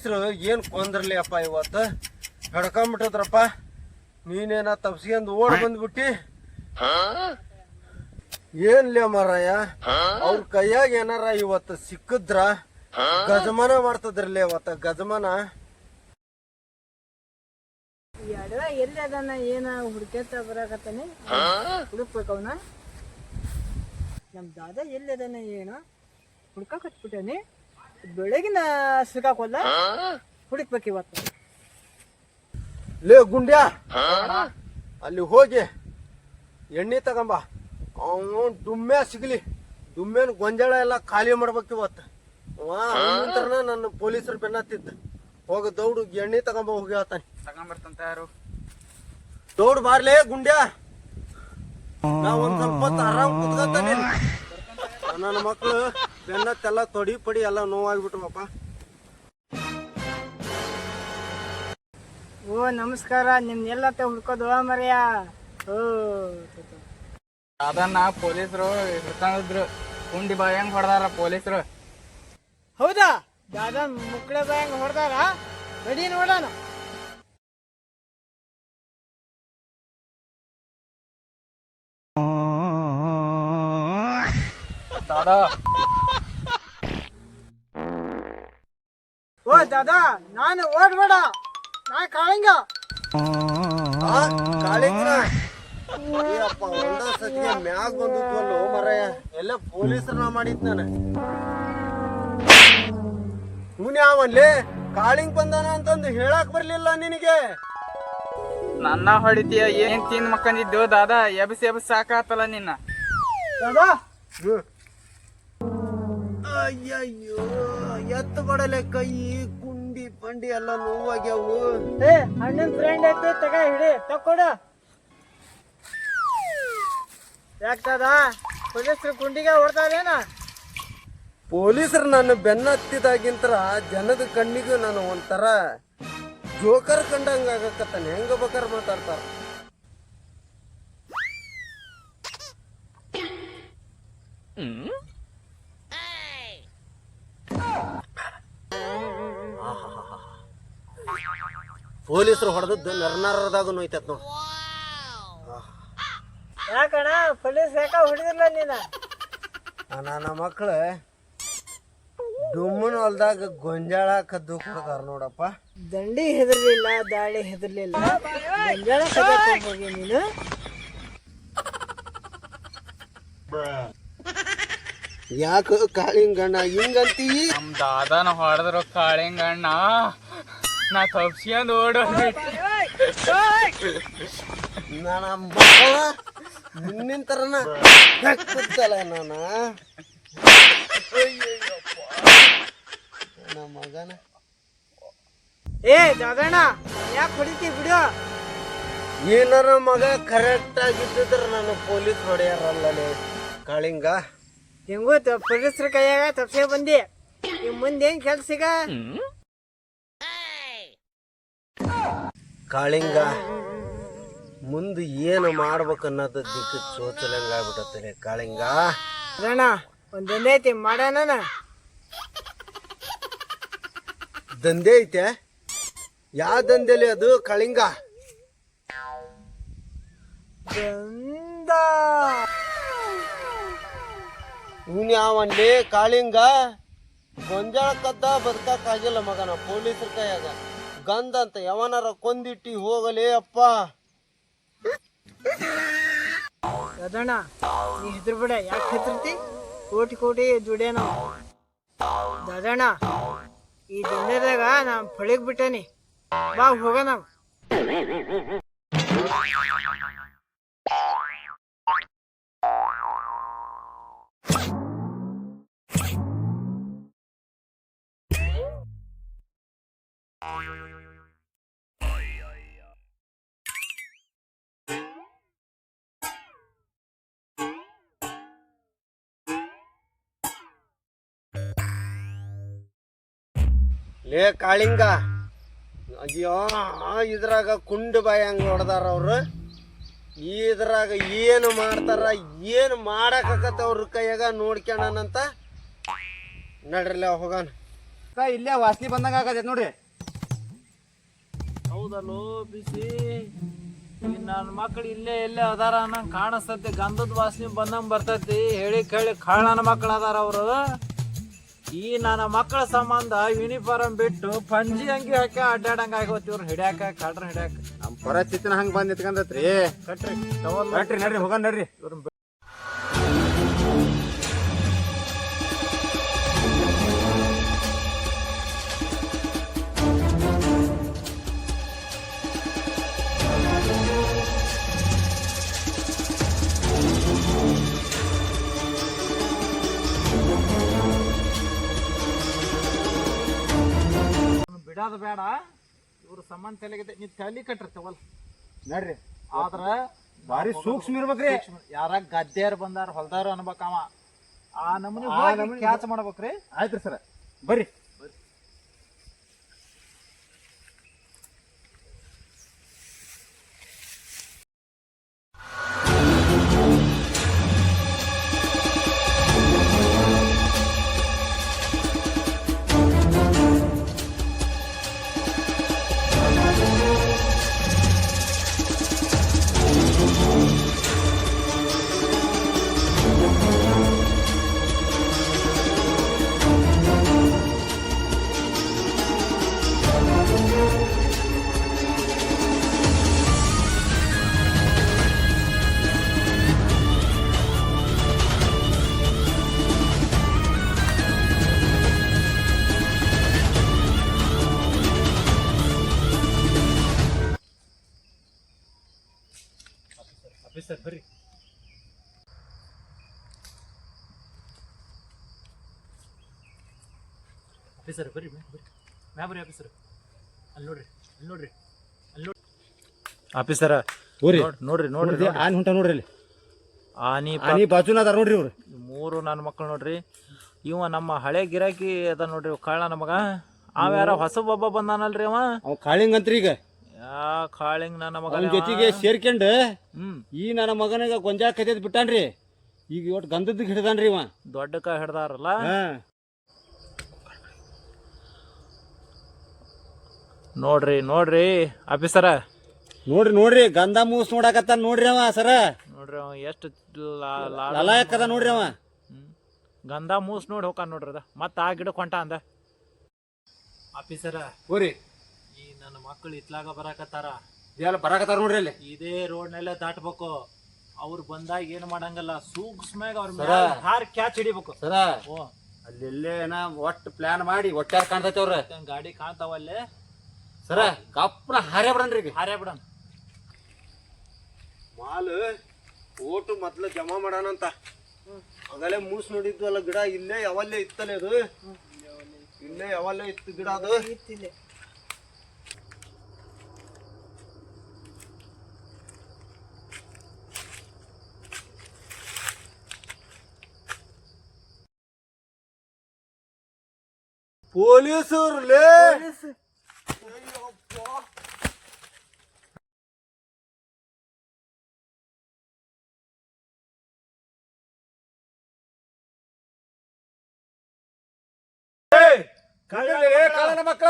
ಪೊಲೀಸರು ಏನ್ ಕೊಂದ್ರಲಿ ಅಪ್ಪ ಇವತ್ತು ಹಿಡ್ಕೊಂಬಿಟ್ಟದ್ರಪ್ಪ. ನೀನೇನ ತಪ್ಸ್ಕೊಂಡ್ ಓಡ್ ಬಂದ್ಬಿಟ್ಟಿ. ಏನ್ಲೇ ಮಾರಾಯ, ಅವ್ರ ಕೈಯಾಗ ಏನಾರ ಇವತ್ತು ಸಿಕ್ಕಿದ್ರ ಗಜಮಾನ ಮಾಡ್ತದ್ರಲ್ಲ ಇವತ್ತ ಗಜಮಾನ. ಎಲ್ಲಿ ಅದಾನ ಏನ ಹುಡ್ಕೇತ ಬರಾಕತ್ತಾನೆ, ಹುಡುಕ್ಬೇಕು ಅವನ. ನಮ್ ದಾದ ಎಲ್ಲಿ ಅದಾನ ಏನ ಹುಡ್ಕಾಕತ್ಬಿಟ್ಟಾನೆ. ಬೆಳಗಿನ ಸಿಕ್ಕಾಕೊಲ್ಲ, ಹುಡುಕ್ಬೇಕು ಇವತ್ತು. ಲೇ ಗುಂಡ್ಯಾ, ಅಲ್ಲಿ ಹೋಗಿ ಎಣ್ಣೆ ತಗೊಂಬ. ಅವನು ದುಮ್ಮೆ ಸಿಗ್ಲಿ, ದುಮ್ಮೆನ ಗೊಂಜಾಳ ಎಲ್ಲ ಖಾಲಿ ಮಾಡ್ಬೇಕು ಇವತ್ತು. ಅವನ ನನ್ನ ಪೊಲೀಸರು ಬೆನ್ನತ್ತಿದ್ದ. ಹೋಗ ದೌಡು ಎಣ್ಣೆ ತಗೊಂಬ ಹೋಗಿ ಹೇಳ್ತಾನೆ. ತಗೊಂಬರ್ತಂತ ಯಾರು? ದೌಡ್ ಬಾರ್ಲೇ ಗುಂಡ್ಯಾ, ನಾವ್ ಒಂದ್ ಸ್ವಲ್ಪ ಹೊತ್ತು ಆರಾಮ್ ಕುತ್ಕೊತಾನೆ. ನನ್ನ ಮಕ್ಳು ಬೆನ್ನತ್ತೆಲ್ಲ ತೊಡಿ ಪಡಿ ಎಲ್ಲ ನೋವಾಗ್ಬಿಟ್ವಪ್ಪ. ಓ ನಮಸ್ಕಾರ, ನಿಮ್ನೆಲ್ಲ ಹುಡ್ಕೋದು ಮರ್ಯಾ. ಓ ಅದನ್ನ ಪೊಲೀಸರು ಹಿಡ್ಕೊಂಡಿದ್ರು. ಕುಂಡಿ ಬಾಯಂಗ್ ಹೊಡೆದಾರ ಪೊಲೀಸರು. ಹೌದಾ? ದಾದ ಮುಕ್ಕಳೆ ಬಾಯಂಗ್ ಹೊಡೆದಾರ? ನಡಿ ನೋಡೋಣ. ದಾದಾ, ಓ ದಾದಾ, ನಾನು ಓಡ್ಬೇಡ, ನಾ ಕಾಳಿಂಗ. ಕಾಳಿಂಗ್ರ ಅಪ್ಪ ಒಂದ ಸತಿಗೆ ಮ್ಯಾಗ ಬಂದಿದ್ವಲ್ಲೋ ಮರಾಯ. ಎಲ್ಲ ಪೊಲೀಸರನ್ನ ಮಾಡಿದ್ ನಾನು. ಇವನ್ ಯಾವನ್ಲೇ ಕಾಳಿಂಗ್ ಬಂದಾನ ಅಂತಂದು ಹೇಳಕ್ ಬರ್ಲಿಲ್ಲ ನಿನಗೆ? ನನ್ನ ಹೊಡಿತೀಯ? ಏನ್ ತಿಂದ್ ಮಕ್ಕಂದಿದ್ದು ದಾದಾ? ಎಬ್ಸಿ ಸಾಕಾತಲ್ಲ ನಿನ್ನ. ದಾದಾ ಅಯ್ಯಯ್ಯೋ, ಎತ್ತು ಕೊಡಲೆ ಕೈ ಕುಂಡಿ ಪಂಡಿ ಎಲ್ಲ ನೋವಾಗ್ಯಾವು. ಏ ಅಣ್ಣನ ಫ್ರೆಂಡ್ ಐತಿ, ತಗ ಹಿಡಿ, ತಕ್ಕೊಡ. ಯಾಕದ ಪೊಲೀಸರು ಕುಂಡಿಗೆ ಹೊಡ್ತಾರೇನ? ಪೊಲೀಸರು ನನ್ನ ಬೆನ್ನತ್ತಿದಾಗಿಂತರ ಜನದ ಕಣ್ಣಿಗೂ ನಾನು ಒಂಥರ ಜೋಕರ್ ಕಂಡಂಗ ಆಗಕತ್ತಾನೆ. ಹೆಂಗ ಬೇಕಾರೆ ಮಾತಾಡ್ತಾರ. ಪೊಲೀಸರು ಹೊಡೆದದ್ದು ನರ್ನಾರದಾಗ ನೋಯ್ತತ್ ನೋಡು. ಯಾಕಣ್ಣ ಪೊಲೀಸ್ ಯಾಕ ಹೊಡಿದಿಲ್ಲ ನೀನ? ನನ್ನ ಮಕ್ಳು ಡುಮ್ಮನ ಹೊಲ್ದಾಗ ಗೊಂಜಾಳ ಕದ್ದು ಕೊಡ್ತಾರ ನೋಡಪ್ಪ. ದಂಡಿ ಹೆದರ್ಲಿಲ್ಲ, ದಾಳಿ ಹೆದರ್ಲಿಲ್ಲ, ಗೊಂಜಾಳ ಕದಕ್ ಹೋಗಿ ನೀನು. ಯಾಕ ಕಾಳಿಂಗಣ್ಣ ಹಿಂಗಂತೀ? ನಮ್ ದಾದಾನ ಹೊಡೆದ್ರು ಕಾಳಿಂಗಣ್ಣ. ನಾ ತಪ್ಸ್ಕೊಂಡ್ ಓಡೋಗ್ಬಿಟ್ಟು ನನ್ನ ಮಕ್ಕಳ ನಿನ್ನಂತರನ ಕೂತಲ್ಲ ನಾನ. ನನ್ನ ಮಗನ ಏ ದಾದಣ್ಣ, ಯಾಕೆ ಹೊಡಿತಿ ಬಿಡು. ಏನಾರ ಮಗ ಕರೆಕ್ಟ್ ಆಗಿದ್ದಿದ್ರ ನಾನು ಪೊಲೀಸ್ ಹೊಡೆಯಾರಲ್ಲೇ ಕಾಳಿಂಗ. ಹೆಂಗೋ ಪೊಲೀಸ್ರ ಕೈಯಾಗ ತಪ್ಸೆ ಬಂದಿ. ಈ ಮುಂದೆ ಏನ್ ಕೆಲ್ಸಿಗ? ಕಾಳಿಂಗ ಮುಂದೆ ಏನು ಮಾಡ್ಬೇಕನ್ನೋದು ದಿಕ್ಕ ಚೋಚಲಂಗ ಆಗ್ಬಿಟ್ಟತ್ತಲೆ ಕಾಳಿಂಗ. ಅಣ್ಣ ಒಂದೊಂದೇ ಐತಿ, ಮಾಡೋಣ. ದಂಧೆ ಐತೆ? ಯಾವ ದಂಧೆಲಿ ಅದು ಕಾಳಿಂಗ? ದಂದ ಇವನ್ ಯಾವನ್ಲಿ ಕಾಳಿಂಗ? ಗೊಂಜಾಳ ಕದ್ದ ಬದುಕಾಗಿಲ್ಲ ಮಗನ ಪೊಲೀಸರ ಕೈಯಾಗ. ಗಂಧ ಅಂತ ಯಾವನಾರ ಕೊಂದಿಟ್ಟಿ ಹೋಗಲೇ ಅಪ್ಪ. ಅದಣ್ಣ ನೀ ಹೆದ್ರ ಬಿಡ, ಯಾಕೆ ಹೆದರ್ತಿ? ಕೋಟಿ ಕೋಟಿ ದುಡ್ಯ ನಾವು ದಾದಣ್ಣ. ಈ ದಂಧೆದಾಗ ನಾ ಫಳಿಗ್ ಬಿಟ್ಟನಿ, ಬಾ ಹೋಗೋಣ. ಲೇ ಕಾಳಿಂಗ, ಅಯ್ಯೋ ಇದ್ರಾಗ ಕುಂಡು ಬಾಯಿ ಹಂಗ ಹೊಡೆದಾರ ಅವ್ರು. ಇದ್ರಾಗ ಏನು ಮಾಡ್ತಾರ, ಏನು ಮಾಡಾಕತ್ತ ಅವ್ರ ಕೈಯಾಗ ನೋಡ್ಕ್ಯಾಣಂತ. ನಡ್ರಲ್ಲ ಹೋಗೋಣ. ಇಲ್ಲೇ ವಾಸನಿ ಬಂದಂಗ ಆಗತೈತಿ ನೋಡ್ರಿ. ಹೌದಲ್ಲೋ ಬಿಸಿ ಈ ನನ್ನ ಮಕ್ಳು ಇಲ್ಲೇ ಎಲ್ಲೇ ಅದಾರ ನಂಗೆ ಕಾಣಿಸ್ತತಿ. ಗಂಧದ ವಾಸನೆ ಬಂದಂಗೆ ಬರ್ತೈತಿ. ಹೇಳಿ ಕೇಳಿ ಕಾಳ ನನ್ನ ಮಕ್ಳು ಅದಾರ ಅವರು. ಈ ನನ್ನ ಮಕ್ಕಳ ಸಂಬಂಧ ಯೂನಿಫಾರ್ಮ್ ಬಿಟ್ಟು ಪಂಜಿ ಅಂಗಿ ಹಾಕಿ ಅಡ್ಡಾಡಂಗ ಆಗೋತಿ ಇವ್ರು ಹಿಡ್ಯಾಕ ಕಳ್ರ ಹಿಡ್ಯಾಕ. ನಮ್ಮ ಪರಿಸ್ಥಿತಿನ ಹಂಗ ಬಂದ್ ನಿಂತ್ಕೊಂಡತ್ರಿ. ಕಟ್ರಿ ನಡ್ರಿ ನಡ್ರಿ ಹೋಗೋಣ ನಡ್ರಿ. ಬಿಡೋದು ಬೇಡ. ಇವ್ರ ಸಂಬಂಧ ತಲೆಗಿದೆ. ನೀ ತಲೆ ಕಟ್ರಿ ತವಲ್ ನಡ್ರಿ. ಆದ್ರ ಬಾರಿ ಸೂಕ್ಷ್ಮ ಇರ್ಬೇಕ್ರಿ. ಯಾರ ಗದ್ದೆಯರ್ ಬಂದಾರ ಹೊಲ್ದಾರ ಅನ್ಬೇಕವ. ಆ ನಮೂನಿ ಕ್ಯಾಚ್ ಮಾಡ್ಬೇಕ್ರಿ. ಆಯ್ತ್ರಿ ಸರ ಬರ್ರಿ. ಆಫೀಸರ್ ಬರ್ರಿ. ಆಫೀಸರ್ ಬರ್ರಿ ಮ್ಯಾ ಬರ್ರಿ ಆಫೀಸರ್. ಅಲ್ಲಿ ನೋಡ್ರಿ ಅಲ್ಲಿ ನೋಡ್ರಿ ಅಲ್ಲಿ ನೋಡ್ರಿ ಆಫೀಸರ. ನೋಡ್ರಿ ನೋಡ್ರಿ ಆನ್ ಹೊಂಟ ನೋಡ್ರಿ ಅಲ್ಲಿ. ಆನಿ ಬಾಜುನ ಅದಾರ ನೋಡ್ರಿ ಇವ್ರು. ಮೂರು ನನ್ನ ಮಕ್ಳು ನೋಡ್ರಿ. ಇವ ನಮ್ಮ ಹಳೆ ಗಿರಾಕಿ ಅದ ನೋಡ್ರಿ ಕಾಳ ನಮಗ. ಅವ ಯಾರ ಹೊಸ ಒಬ್ಬ ಬಂದಾನಲ್ರಿ ಅವ. ಅವ್ ಕಾಳಿಂಗ್ ಅಂತ್ರಿ ಈಗ. ಯಾ ಕಾಳಿಂಗ್ ನನ್ನ ಮಗ ಅವನ ಜೊತೆಗೆ ಸೇರ್ಕೊಂಡ್ ಹ್ಮ್ ಈ ನನ್ನ ಮಗನಿಗ ಗೊಂಜಾಳ ಕೈದ್ ಬಿಟ್ಟಾನ್ರಿ. ಈಗ ಒಟ್ಟು ಗಂಧದ ಹಿಡ್ದಾನ್ರಿ ಇವ. ದೊಡ್ಡ ಕಾಯಿ ಹಿಡ್ದಾರಲ್ಲ. ನೋಡ್ರಿ ನೋಡ್ರಿ ಆಫೀಸರ. ನೋಡ್ರಿ ಗಂಧ ಮೂಸ್ ನೋಡಾಕತ್ತಾನ ನೋಡ್ರಿ ಅವ ಸರ. ನೋಡ್ರಿ ಅವ ಎಷ್ಟು ಲಲಾಯಕದ ನೋಡ್ರಿ ಅವ. ಗಂಧ ಮೂಸ್ ನೋಡಿ ಹೋಗ ನೋಡ್ರಿ ಅದ. ಮತ್ತ ಆ ಗಿಡಕ್ಕೆ ಹೊಂಟ ಅಂದ. ಆಫೀಸರ ಹೋರಿ ಈ ನನ್ನ ಮಕ್ಕಳು ಇತ್ಲಾಗ ಬರಾಕತ್ತಾರ. ಇದೆಲ್ಲ ಬರಾಕತ್ತಾರ ನೋಡ್ರಿ ಅಲ್ಲಿ. ಇದೇ ರೋಡ್ನಲ್ಲೇ ದಾಟ್ಬೇಕು. ಅವ್ರು ಬಂದಾಗ ಏನ್ ಮಾಡಂಗಲ್ಲ. ಸೂಕ್ಷ್ಮಾಗ ಅವ್ರ ಹಾರ್ ಕ್ಯಾಚ್ ಹಿಡಿಬೇಕು ಸರ. ಅಲ್ಲೆಲ್ಲೇ ಒಟ್ಟು ಪ್ಲಾನ್ ಮಾಡಿ ಒಟ್ಟಾರ ಕಾಣ್ತೈತಿ ಅವ್ರ ಗಾಡಿ ಕಾಣ್ತಾವಲ್ಲೇ ಸರ. ಕಪ್ಪನ ಹಾರೇ ಬಿಡನ್ರಿ ಈಗ. ಹಾರೇ ಬಿಡನ್ ಮಾಲ್ ಓಟು ಮೊದ್ಲು ಜಮಾ ಮಾಡಾನಂತ. ಆಗಲೇ ಮೂಸ್ ನೋಡಿದ್ವಲ್ಲ ಗಿಡ. ಇಲ್ಲೇ ಯಾವಲ್ಲೇ ಇತ್ತಲೇ ಅದು. ಇಲ್ಲೇ ಯಾವಲ್ಲೇ ಇತ್ತು ಗಿಡ ಅದು. ಇತ್ತಿಲ್ಲ. ಪೊಲೀಸರು ಲೇ. ಕಾಳನ ಮಕ್ಕಳ